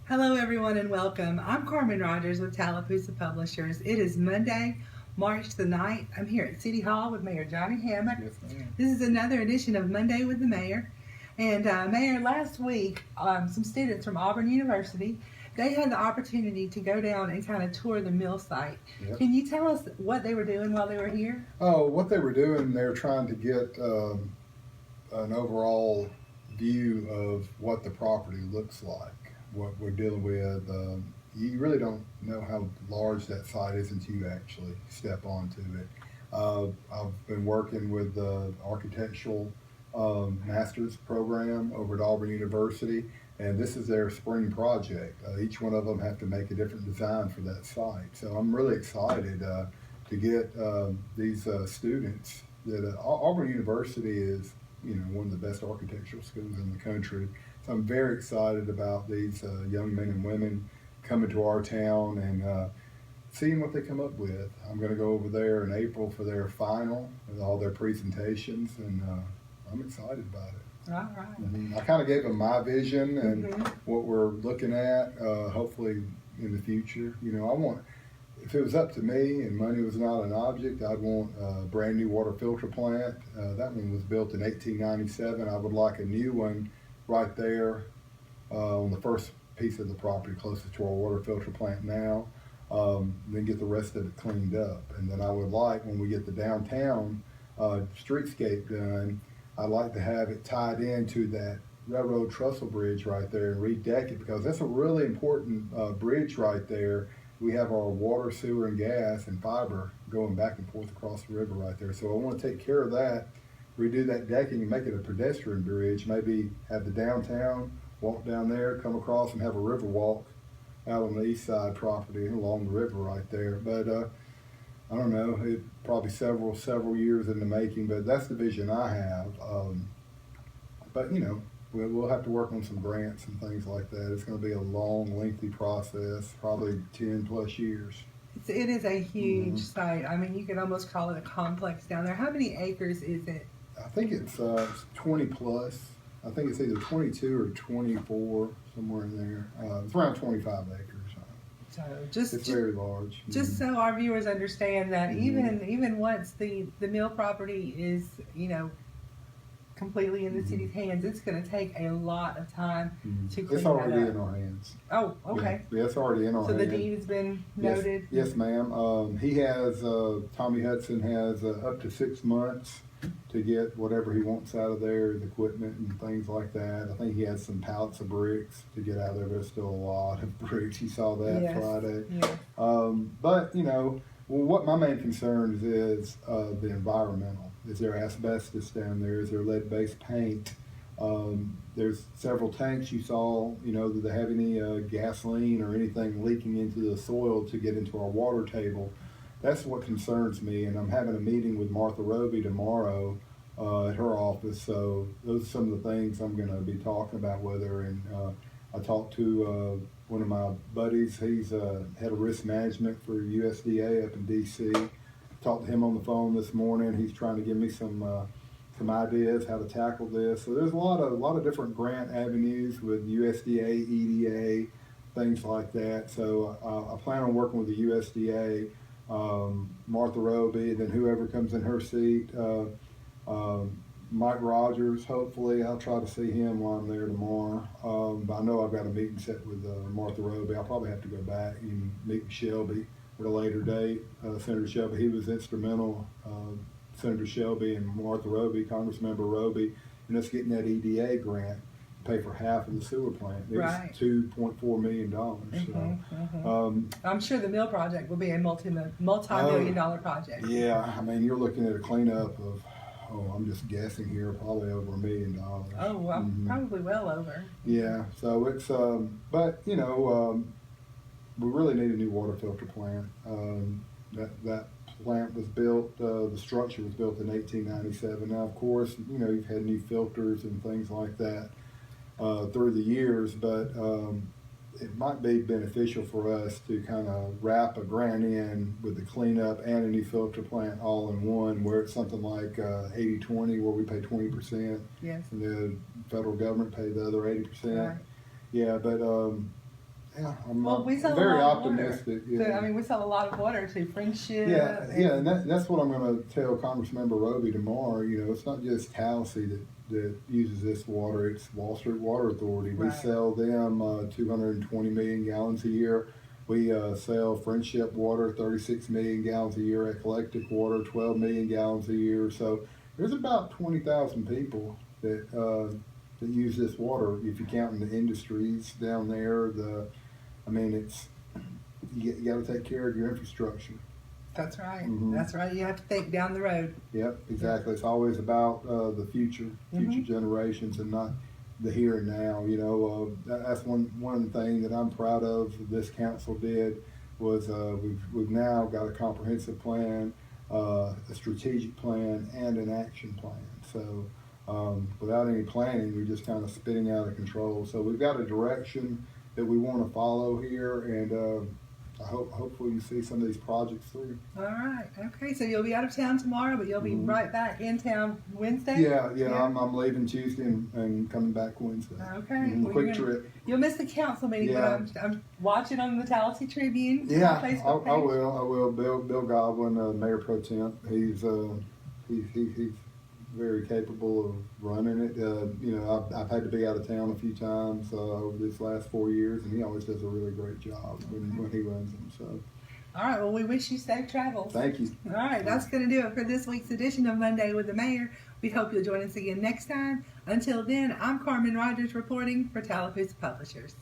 Hello, everyone, and welcome. I'm Carmen Rodgers with Tallassee Publishers. It is Monday, March the 9th. I'm here at City Hall with Mayor Johnny Hammock. Yes, ma'am. This is another edition of Monday with the Mayor. And Mayor, last week, some students from Auburn University, they had the opportunity to go down and kind of tour the mill site. Yep. Can you tell us what they were doing while they were here? Oh, what they were doing, they were trying to get an overall view of what the property looks like, what we're dealing with. You really don't know how large that site is until you actually step onto it. I've been working with the architectural master's program over at Auburn University, and this is their spring project. Each one of them have to make a different design for that site. So I'm really excited to get these students. Auburn University is, one of the best architectural schools in the country. So I'm very excited about these young men and women coming to our town and seeing what they come up with. I'm going to go over there in April for their final with all their presentations, and I'm excited about it. All right. I kind of gave them my vision and what we're looking at, hopefully in the future. If it was up to me and money was not an object, I'd want a brand new water filter plant. That one was built in 1897. I would like a new one right there on the first piece of the property closest to our water filter plant now. Then get the rest of it cleaned up. And then I would like, when we get the downtown streetscape done, I'd like to have it tied into that railroad trestle bridge right there and redeck it, because that's a really important bridge right there. We have our water, sewer, and gas and fiber going back and forth across the river right there. So I want to take care of that, redo that decking and make it a pedestrian bridge. Maybe have the downtown, walk down there, come across and have a river walk out on the east side property along the river right there. But I don't know, it probably several years in the making, but that's the vision I have. But we'll have to work on some grants and things like that. It's going to be a long, lengthy process, probably 10 plus years. It is a huge site. I mean, you could almost call it a complex down there. How many acres is it? I think it's 20 plus. I think it's either 22 or 24, somewhere in there. It's around 25 acres. So it's very large. Just so our viewers understand that even once the mill property is, completely in the city's hands, it's going to take a lot of time to clean It's already that up. in our hands. Oh, okay. Yeah, it's already in our hands. So the deed has been noted? Yes, ma'am. He has, Tommy Hudson has up to 6 months to get whatever he wants out of there, the equipment and things like that. I think he has some pallets of bricks to get out of there. There's still a lot of bricks. You saw that Friday. Yeah. But, what my main concern is the environmental. Is there asbestos down there? Is there lead-based paint? There's several tanks you saw, do they have any gasoline or anything leaking into the soil to get into our water table? That's what concerns me, and I'm having a meeting with Martha Roby tomorrow at her office, so those are some of the things I'm going to be talking about with her. And I talked to one of my buddies. He's head of risk management for USDA up in D.C. Talked to him on the phone this morning. He's trying to give me some ideas how to tackle this. So there's a lot of different grant avenues with USDA, EDA, things like that. So I plan on working with the USDA, Martha Roby, then whoever comes in her seat, Mike Rodgers. Hopefully, I'll try to see him while I'm there tomorrow. But I know I've got a meeting set with Martha Roby. I'll probably have to go back and meet with Shelby at a later date. Senator Shelby, he was instrumental, Senator Shelby and Martha Roby, Congressmember Roby, in us getting that EDA grant to pay for half of the sewer plant. It was $2.4 million. I'm sure the mill project will be a multi-million dollar project. Yeah, I mean, you're looking at a cleanup of, I'm just guessing here, probably over $1 million. Oh, well, probably well over. Yeah, so it's, but, we really need a new water filter plant. That plant was built, the structure was built in 1897. Now, of course, you've had new filters and things like that through the years, but it might be beneficial for us to kind of wrap a grant in with the cleanup and a new filter plant all in one, where it's something like 80-20, where we pay 20%, yes, and the federal government pay the other 80%. Right. Yeah, but yeah, I'm Well, we sell very a lot of optimistic. water. So, I mean, we sell a lot of water to Friendship. Yeah, and that's what I'm going to tell Congressmember Roby tomorrow. You know, it's not just Tallassee that uses this water; it's Wall Street Water Authority. We Right. sell them 220 million gallons a year. We sell Friendship Water 36 million gallons a year. Eclectic Water 12 million gallons a year. So there's about 20,000 people that use this water. If you count in the industries down there, I mean, it's you got to take care of your infrastructure. That's right. Mhm. That's right. You have to think down the road. Yep, exactly. It's always about the future generations, and not the here and now. You know, that's one thing that I'm proud of. This council did was we've now got a comprehensive plan, a strategic plan, and an action plan. So without any planning, we're just kind of spinning out of control. So we've got a direction that we want to follow here, and hopefully you see some of these projects through. All right. Okay. So you'll be out of town tomorrow, but you'll be right back in town Wednesday? Yeah. I'm leaving Tuesday and coming back Wednesday. Okay. Well, Quick trip. You'll miss the council meeting, Yeah. but I'm watching on the Tallassee Tribune. Yeah, Facebook page. I will. Bill Godwin, Mayor Pro Temp, he's very capable of running it. You know, I've had to be out of town a few times over this last 4 years, and he always does a really great job when he runs them. So, all right. Well, we wish you safe travels. thank you. All right. That's going to do it for this week's edition of Monday with the Mayor. We hope you'll join us again next time. Until then, I'm Carmen Rodgers reporting for Tallahassee Publishers.